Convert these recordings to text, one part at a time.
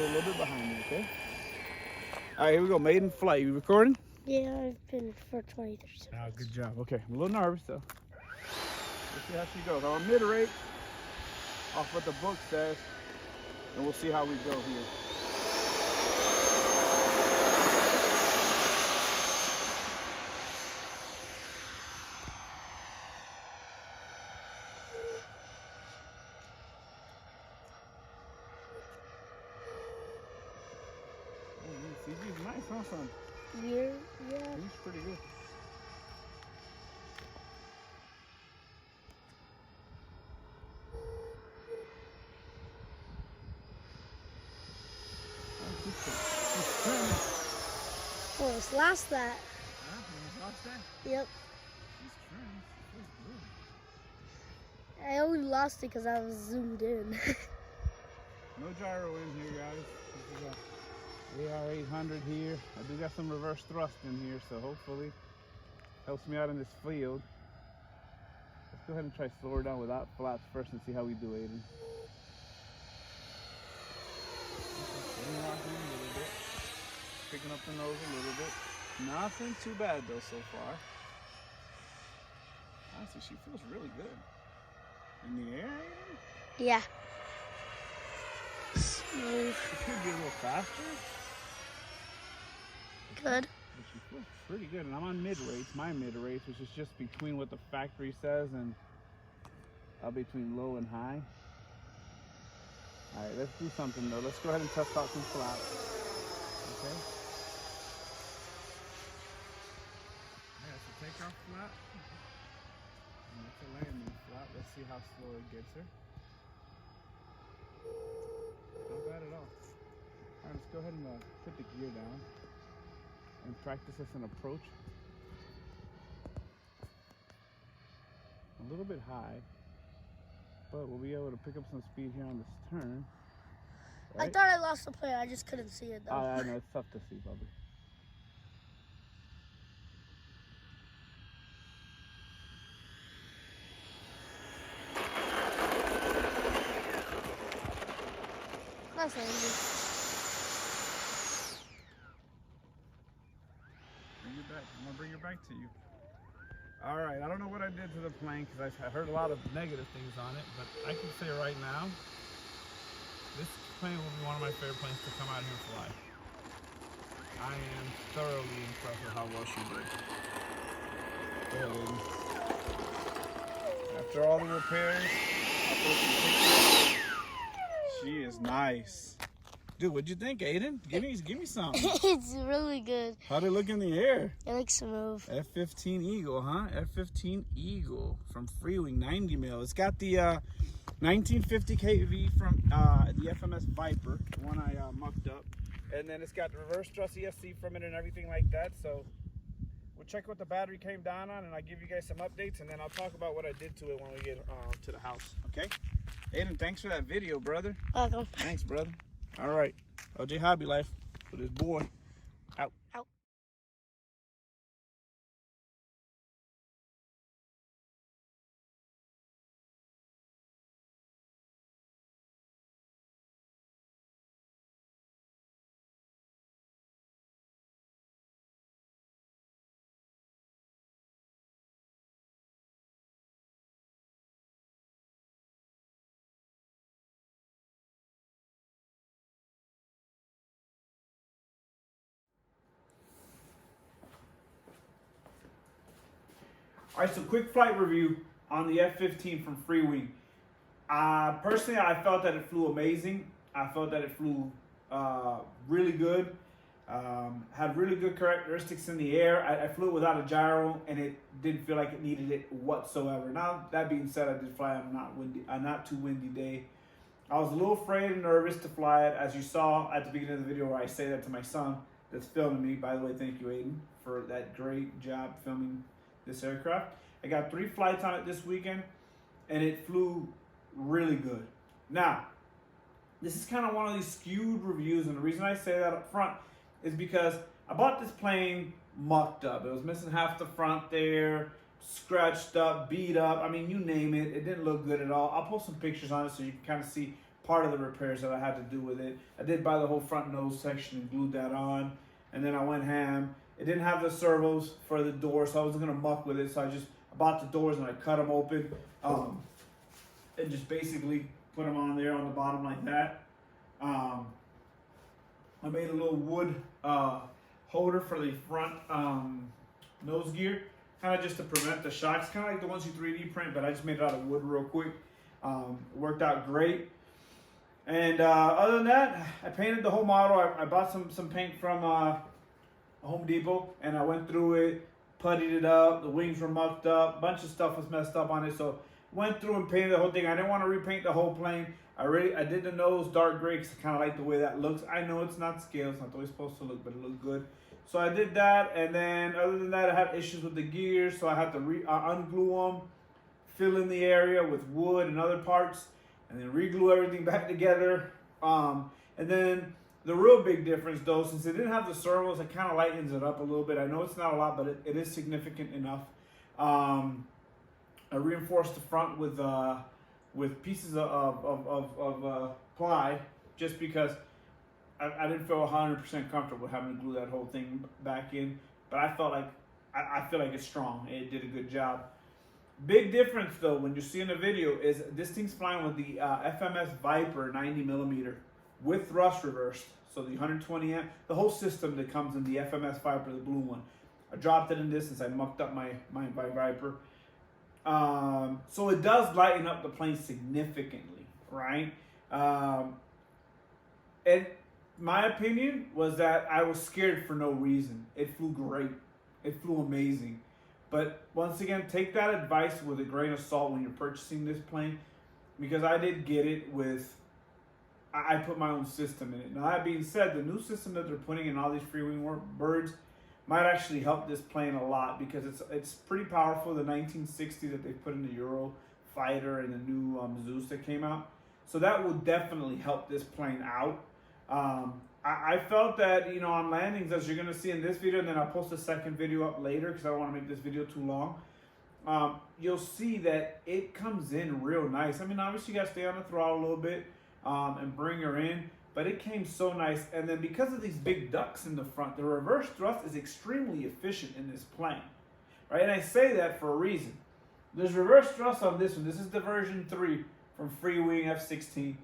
stay a little bit behind me, okay? All right, here we go. Maiden flight. You recording? Yeah, I've been for 23 seconds. Oh, good job. Okay, I'm a little nervous though. Let's see how she goes. I'm mid-rate off what the book says, and we'll see how we go here. CG's nice, huh, son? Yeah. He's pretty good. Oh, it's last that. Huh? You lost that? Yep. She's trying. She feels good. I only lost it because I was zoomed in. No gyro in here, guys. This is a AR-800 here. I do got some reverse thrust in here, so hopefully helps me out in this field. Let's go ahead and try slow her down without flaps first and see how we do, Aiden. Rocking a little bit. Picking up the nose a little bit. Nothing too bad though so far. Honestly, she feels really good. In the air, Aiden? Yeah. Smooth. It could be a little faster. Good. But she feels pretty good, and I'm on mid-rates, my mid-rates, which is just between what the factory says and between low and high. All right, let's do something though. Let's go ahead and test out some flaps. Okay. Yeah, so take our flap. And that's a landing flap. Let's see how slow it gets her. Not bad at all. All right, let's go ahead and put the gear down and practice this in approach. A little bit high, but we'll be able to pick up some speed here on this turn. Right? I thought I lost the plane. I just couldn't see it though. I know, it's tough to see, Bubby. That's easy. Bring it back. I'm gonna bring it back to you. All right, I don't know what I did to the plane because I heard a lot of negative things on it, but I can say right now, this plane will be one of my favorite planes to come out here and fly. I am thoroughly impressed with how well she did. After all the repairs, I'll post some pictures. She is nice. Dude, what'd you think, Aiden? Give me some. It's really good. How'd it look in the air? It looks smooth. F-15 Eagle, huh? F-15 Eagle from Freewing, 90 mil. It's got the 1950 kV from the FMS Viper, the one I mucked up. And then it's got the reverse thrust ESC from it and everything like that. So we'll check what the battery came down on and I'll give you guys some updates and then I'll talk about what I did to it when we get to the house, okay? Aiden, thanks for that video, brother. Welcome. Thanks, brother. All right, OJ Hobby Life with his boy. Out. Out. All right, so quick flight review on the F-15 from Freewing. Personally, I felt that it flew amazing. I felt that it flew really good. Had really good characteristics in the air. I flew it without a gyro, and it didn't feel like it needed it whatsoever. Now, that being said, I did fly on a not too windy day. I was a little afraid and nervous to fly it, as you saw at the beginning of the video where I say that to my son that's filming me. By the way, thank you, Aiden, for that great job filming this aircraft. I got 3 flights on it this weekend, and it flew really good. Now, this is kind of one of these skewed reviews, and the reason I say that up front is because I bought this plane mucked up. It was missing half the front there, scratched up, beat up. I mean, you name it. It didn't look good at all. I'll post some pictures on it so you can kind of see part of the repairs that I had to do with it. I did buy the whole front nose section and glued that on, and then I went ham. It didn't have the servos for the door, so I wasn't gonna muck with it. So I bought the doors and I cut them open, and just basically put them on there on the bottom like that. I made a little wood holder for the front nose gear, kind of just to prevent the shocks, kind of like the ones you 3D print, but I just made it out of wood real quick. Worked out great. And other than that, I painted the whole model. I bought some paint from Home Depot, and I went through it, puttied it up. The wings were mucked up. A bunch of stuff was messed up on it, so went through and painted the whole thing. I didn't want to repaint the whole plane. I did the nose dark gray because I kind of like the way that looks. I know it's not scale, it's not the way it's supposed to look, but it looked good. So I did that, and then other than that, I had issues with the gears, so I had to unglue them, fill in the area with wood and other parts, and then re-glue everything back together. And then the real big difference, though, since it didn't have the servos, it kind of lightens it up a little bit. I know it's not a lot, but it is significant enough. I reinforced the front with pieces of ply, just because I didn't feel 100% comfortable having to glue that whole thing back in. But I felt like I feel like it's strong. It did a good job. Big difference, though, when you see in the video, is this thing's flying with the FMS Viper 90mm with thrust reversed. So the 120 amp, the whole system that comes in the FMS Viper, the blue one. I dropped it in this since I mucked up my Viper. So it does lighten up the plane significantly, right? And my opinion was that I was scared for no reason. It flew great. It flew amazing. But once again, take that advice with a grain of salt when you're purchasing this plane, because I did get it with, I put my own system in it. Now, that being said, the new system that they're putting in all these Freewing birds might actually help this plane a lot, because it's pretty powerful, the 1960 that they put in the Eurofighter and the new Zeus that came out. So that will definitely help this plane out. I felt that, you know, on landings, as you're going to see in this video, and then I'll post a second video up later because I don't want to make this video too long, you'll see that it comes in real nice. I mean, obviously you got to stay on the throttle a little bit and bring her in, but it came so nice. And then because of these big ducts in the front, the reverse thrust is extremely efficient in this plane, right? And I say that for a reason. There's reverse thrust on this one. This is the version 3 from Freewing F-15.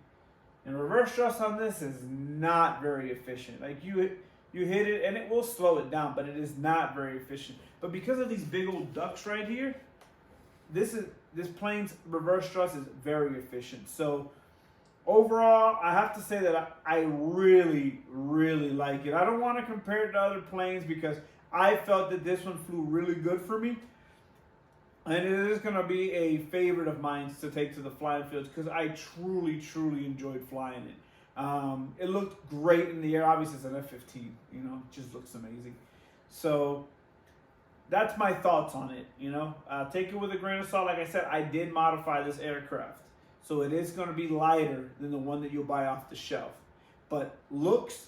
And reverse thrust on this is not very efficient. Like you hit it and it will slow it down, but it is not very efficient. But because of these big old ducts right here, this plane's reverse thrust is very efficient. So overall, I have to say that I really, really like it. I don't want to compare it to other planes because I felt that this one flew really good for me. And it is going to be a favorite of mine to take to the flying fields because I truly, truly enjoyed flying it. It looked great in the air. Obviously, it's an F-15. You know, it just looks amazing. So that's my thoughts on it. You know, take it with a grain of salt. Like I said, I did modify this aircraft, so it is going to be lighter than the one that you'll buy off the shelf. But looks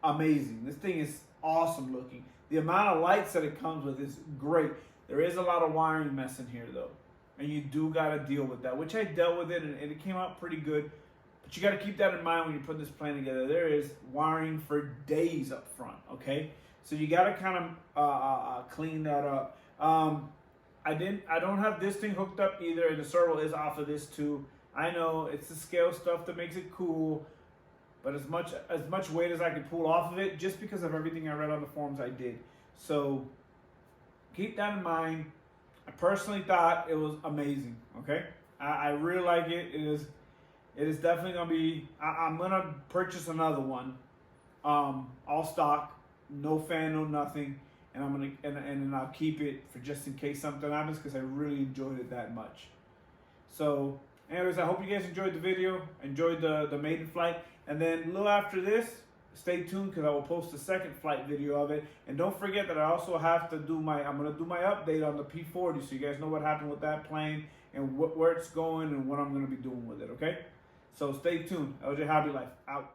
amazing. This thing is awesome looking. The amount of lights that it comes with is great. There is a lot of wiring mess in here, though, and you do got to deal with that, which I dealt with it, and it came out pretty good. But you got to keep that in mind when you put this plane together. There is wiring for days up front, okay? So you got to kind of clean that up. I don't have this thing hooked up either, and the servo is off of this too. I know it's the scale stuff that makes it cool, but as much weight as I could pull off of it, just because of everything I read on the forums, I did. So keep that in mind. I personally thought it was amazing. Okay, I really like it. It is definitely gonna be. I'm gonna purchase another one, all stock, no fan, no nothing, and I'm gonna and then I'll keep it for just in case something happens because I really enjoyed it that much. So, anyways, I hope you guys enjoyed the video, enjoyed the maiden flight, and then a little after this, stay tuned because I will post a second flight video of it. And don't forget that I also have to do I'm going to do my update on the P40 so you guys know what happened with that plane and where it's going and what I'm going to be doing with it, okay? So stay tuned. LJ Hobby Life, out.